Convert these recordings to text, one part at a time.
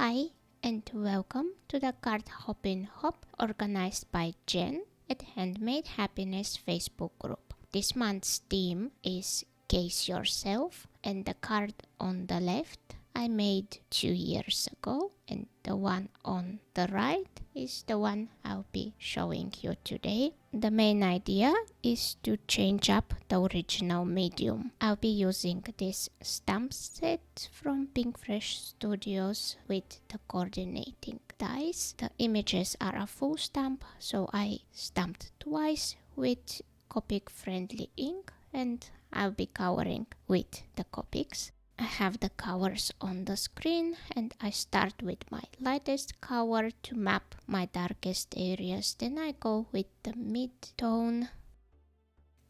Hi and welcome to the cardhoppinhop organized by Jen at Handmade Happiness Facebook group. This month's theme is Case Yourself, and the card on the left I made 2 years ago, and the one on the right is the one I'll be showing you today. The main idea is to change up the original medium. I'll be using this stamp set from Pinkfresh Studios with the coordinating dies. The images are a full stamp, so I stamped twice with Copic friendly ink, and I'll be coloring with the Copics. I have the colors on the screen, and I start with my lightest color to map my darkest areas. Then I go with the mid-tone.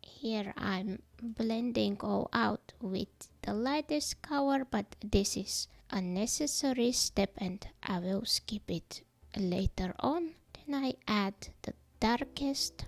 Here I'm blending all out with the lightest color, but this is a necessary step and I will skip it later on. Then I add the darkest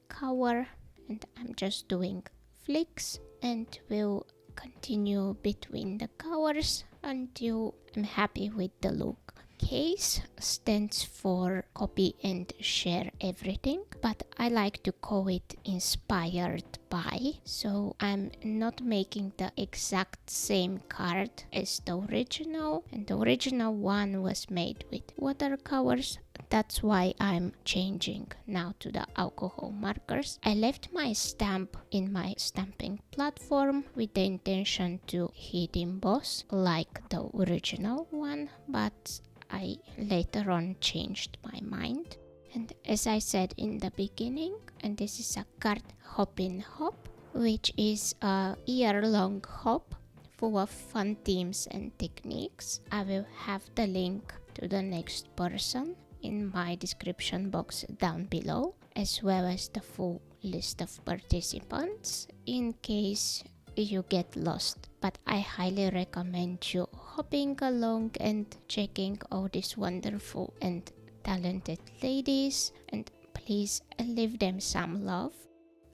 color, and I'm just doing flicks and will continue between the colors until I'm happy with the look. Case stands for copy and share everything, but I like to call it inspired by, so I'm not making the exact same card as the original, and the original one was made with watercolors. That's why I'm changing now to the alcohol markers. I left my stamp in my stamping platform with the intention to hit emboss like the original one, but I later on changed my mind. And as I said in the beginning, and this is a cardhoppinhop, which is a year-long hop full of fun themes and techniques. I will have the link to the next person in my description box down below, as well as the full list of participants in case you get lost. But I highly recommend you hopping along and checking all these wonderful and talented ladies, and please leave them some love.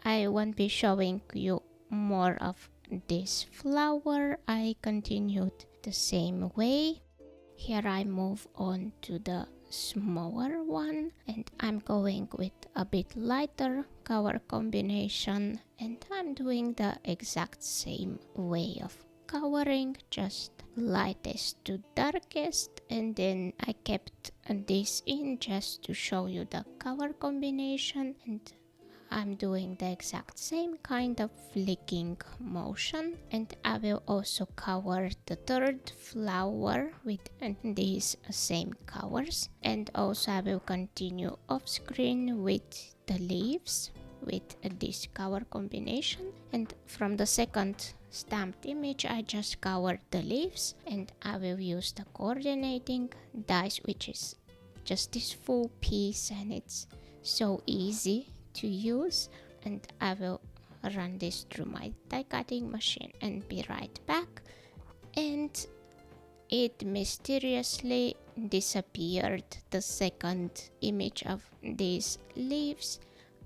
I won't be showing you more of this flower. I continued the same way. Here I move on to the smaller one, and I'm going with a bit lighter color combination, and I'm doing the exact same way of coloring, just lightest to darkest, and then I kept this in just to show you the color combination, and I'm doing the exact same kind of flicking motion. And I will also color the third flower with these same colors, and also I will continue off screen with the leaves with this color combination. And from the second stamped image I just colored the leaves, and I will use the coordinating dies, which is just this full piece, and it's so easy to use. And I will run this through my die cutting machine and be right back. And it mysteriously disappeared, the second image of these leaves.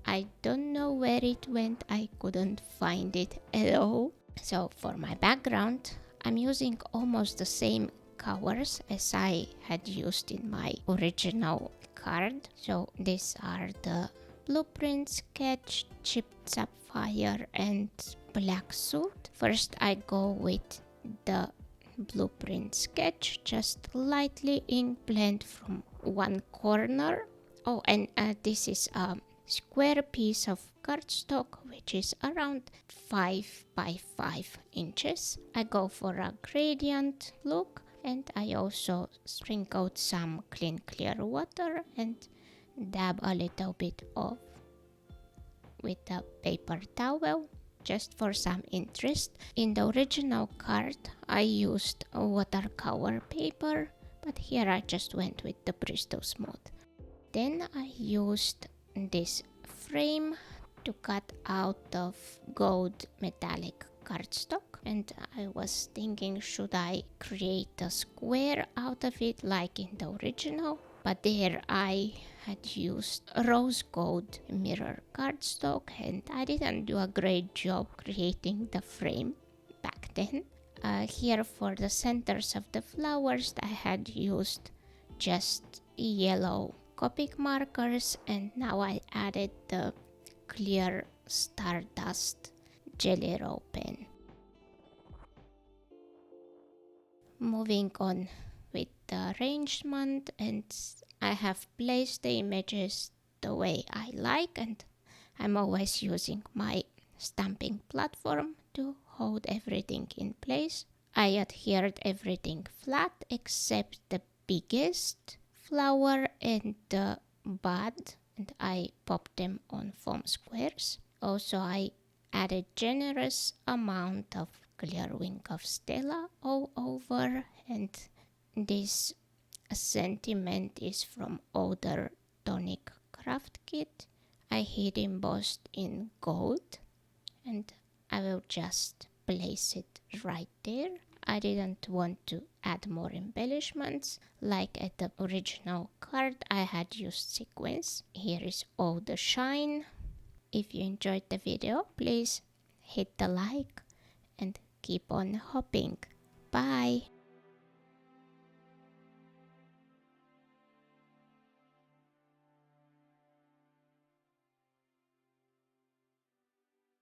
I don't know where it went. I couldn't find it at all. So for my background, I'm using almost the same colors as I had used in my original card. So these are the blueprint sketch, chipped sapphire, and black soot. First I go with the blueprint sketch, just lightly ink blend from one corner. Oh, and this is a square piece of cardstock, which is around 5 by 5 inches. I go for a gradient look, and I also sprinkled some clean clear water and dab a little bit of with a paper towel just for some interest. In the original card I used a watercolor paper, but here I just went with the Bristol Smooth. Then I used this frame to cut out of gold metallic cardstock, and I was thinking, should I create a square out of it like in the original? But there I had used rose gold mirror cardstock, and I didn't do a great job creating the frame back then. Here for the centers of the flowers, I had used just yellow Copic markers, and now I added the clear Stardust Gelly Roll pen. Moving on with the arrangement, and I have placed the images the way I like, and I'm always using my stamping platform to hold everything in place. I adhered everything flat except the biggest flower and the bud, and I popped them on foam squares. Also, I added generous amount of clear wing of Stella all over, and this sentiment is from older Tonic Craft Kit. I heat embossed in gold, and I will just place it right there. I didn't want to add more embellishments. Like at the original card, I had used sequins. Here is all the shine. If you enjoyed the video, please hit the like and keep on hopping. Bye!